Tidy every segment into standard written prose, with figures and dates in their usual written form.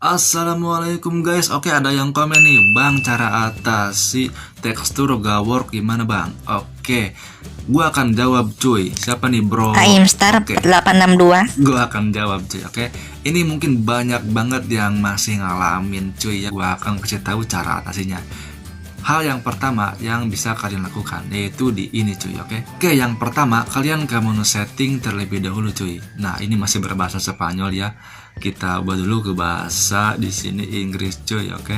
Assalamualaikum guys. Oke, ada yang komen nih, Bang, cara atasi tekstur gak work gimana Bang? Oke, gua akan jawab cuy. Siapa nih bro? Aimstar Oke, 862. gua akan jawab cuy. Oke, ini mungkin banyak banget yang masih ngalamin cuy ya. Gua akan kasih tahu cara atasinya. Hal yang pertama yang bisa kalian lakukan yaitu di ini cuy, oke? Oke, yang pertama kalian ke menu setting terlebih dahulu cuy. Nah, ini masih berbahasa Spanyol ya. Kita ubah dulu ke bahasa di sini Inggris cuy, oke?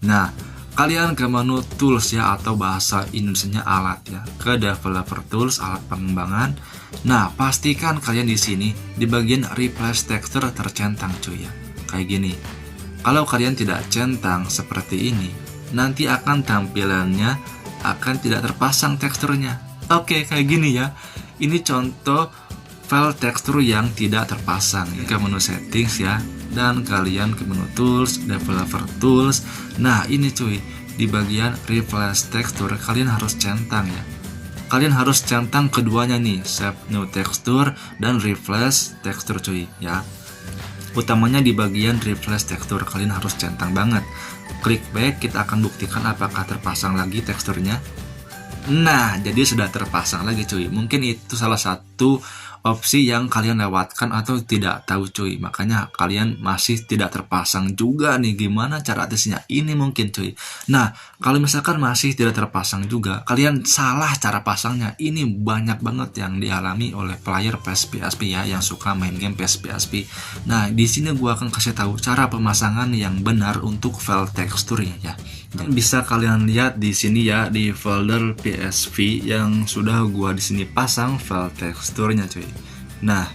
Nah, kalian ke menu tools ya, atau bahasa Indonesianya alat ya. Ke developer tools, alat pengembangan. Nah, pastikan kalian di sini di bagian replace texture tercentang cuy ya. Kayak gini. Kalau kalian tidak centang seperti ini, nanti akan tampilannya akan tidak terpasang teksturnya. Oke, kayak gini ya. Ini contoh file tekstur yang tidak terpasang. Ke menu settings ya, dan kalian ke menu tools, developer tools. Nah, ini cuy, di bagian replace texture kalian harus centang ya. Kalian harus centang keduanya nih, save new texture dan replace texture cuy ya. Utamanya di bagian replace tekstur kalian harus centang banget. Klik back, kita akan buktikan apakah terpasang lagi teksturnya. Nah, jadi sudah terpasang lagi cuy. Mungkin itu salah satu opsi yang kalian lewatkan atau tidak tahu cuy. Makanya kalian masih tidak terpasang juga nih. Gimana cara atasinya? Ini mungkin cuy. Nah, kalau misalkan masih tidak terpasang juga, kalian salah cara pasangnya. Ini banyak banget yang dialami oleh player PSP ya, yang suka main game PSP. Nah, di sini gua akan kasih tahu cara pemasangan yang benar untuk file teksturnya ya. Dan bisa kalian lihat di sini ya, di folder PSV yang sudah gua di sini pasang file teksturnya cuy. Nah,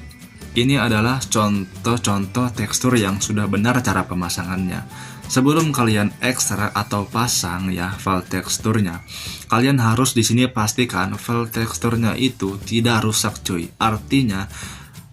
ini adalah contoh-contoh tekstur yang sudah benar cara pemasangannya. Sebelum kalian ekstrak atau pasang ya file teksturnya, kalian harus di sini pastikan file teksturnya itu tidak rusak cuy. Artinya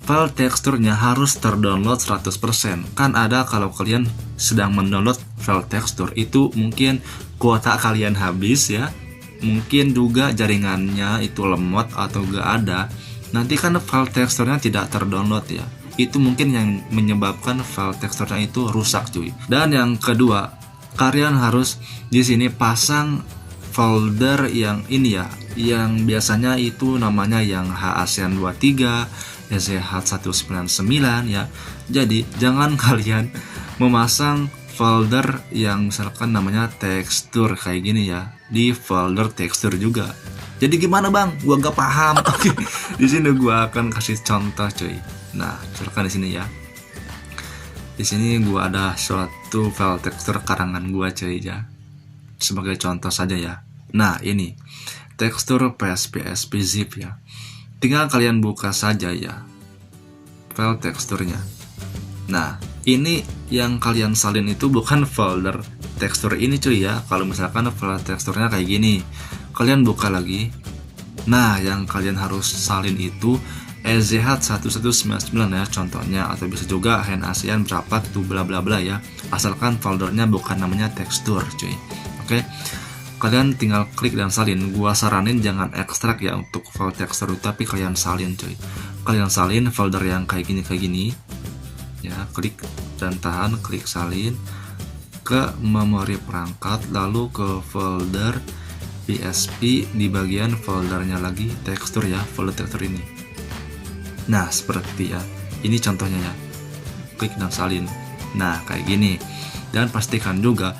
file teksturnya harus terdownload 100%. Kan ada kalau kalian sedang mendownload file tekstur itu mungkin kuota kalian habis ya. Mungkin juga jaringannya itu lemot atau gak ada. Nanti kan file teksturnya tidak terdownload ya. Itu mungkin yang menyebabkan file teksturnya itu rusak cuy. Dan yang kedua, kalian harus di sini pasang folder yang ini ya, yang biasanya itu namanya yang HASEAN 23, SCH199 ya. Jadi jangan kalian memasang folder yang misalkan namanya tekstur kayak gini ya di folder tekstur juga. Jadi gimana bang? Gua gak paham. Oke, di sini gua akan kasih contoh cuy. Nah, misalkan di sini ya. Di sini gua ada suatu file tekstur karangan gua cuy ya. Sebagai contoh saja ya. Nah, ini tekstur PSP zip ya. Tinggal kalian buka saja ya file teksturnya. Nah, ini yang kalian salin itu bukan folder tekstur ini cuy ya. Kalau misalkan file teksturnya kayak gini, kalian buka lagi. Nah, yang kalian harus salin itu EZH1199 ya contohnya, atau bisa juga hand ASEAN berapa tuh bla bla bla ya. Asalkan foldernya bukan namanya tekstur cuy. Oke. Kalian tinggal klik dan salin. Gua saranin jangan ekstrak ya untuk file tekstur, tapi kalian salin cuy. Kalian salin folder yang kayak gini ya, klik dan tahan, klik salin ke memori perangkat, lalu ke folder PSP di bagian foldernya lagi tekstur ya, folder tekstur ini. Nah, seperti ya. Ini contohnya ya. Klik dan salin. Nah, kayak gini. Dan pastikan juga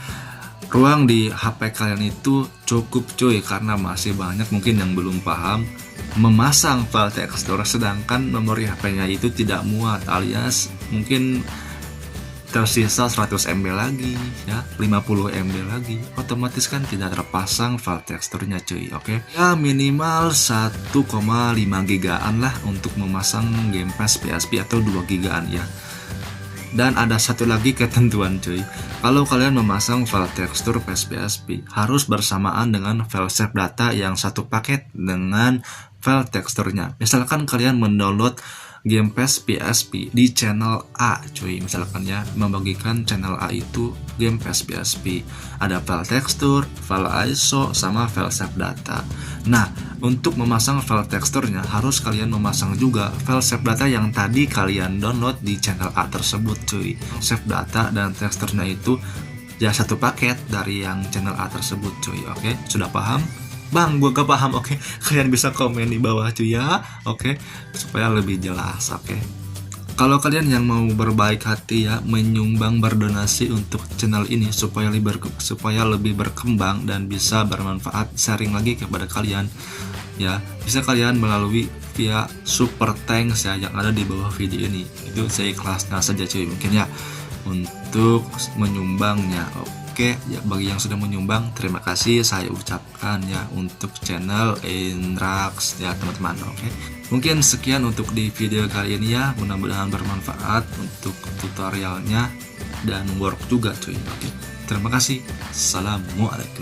ruang di HP kalian itu cukup cuy, karena masih banyak mungkin yang belum paham memasang file tekstur sedangkan memori HP-nya itu tidak muat, alias mungkin tersisa 100 MB lagi ya, 50 MB lagi, otomatis kan tidak terpasang file teksturnya cuy. Oke. Ya minimal 1,5 gigaan lah untuk memasang game pass PSP atau 2 gigaan ya. Dan ada satu lagi ketentuan cuy. Kalau kalian memasang file tekstur PSP harus bersamaan dengan file save data yang satu paket dengan file teksturnya. Misalkan kalian mendownload Game Pass PSP di channel A cuy, misalkan ya, membagikan channel A itu Game Pass PSP, ada file tekstur, file ISO, sama file save data. Nah, untuk memasang file teksturnya harus kalian memasang juga file save data yang tadi kalian download di channel A tersebut cuy. Save data dan teksturnya itu ya satu paket dari yang channel A tersebut cuy. Oke, sudah paham? Bang, gue gak paham. Oke, kalian bisa komen di bawah cuy ya. Oke, supaya lebih jelas. Oke, kalau kalian yang mau berbaik hati ya, menyumbang, berdonasi untuk channel ini supaya lebih berkembang dan bisa bermanfaat, sharing lagi kepada kalian ya, bisa kalian melalui via super thanks ya yang ada di bawah video ini. Itu saya ikhlasnya saja cuy, mungkin ya, untuk menyumbangnya. Oke ya, bagi yang sudah menyumbang, terima kasih saya ucapkan ya untuk channel Indrax ya teman-teman. Oke, mungkin sekian untuk di video kali ini ya, mudah-mudahan bermanfaat untuk tutorialnya dan work juga cuy. Oke, terima kasih. Assalamualaikum.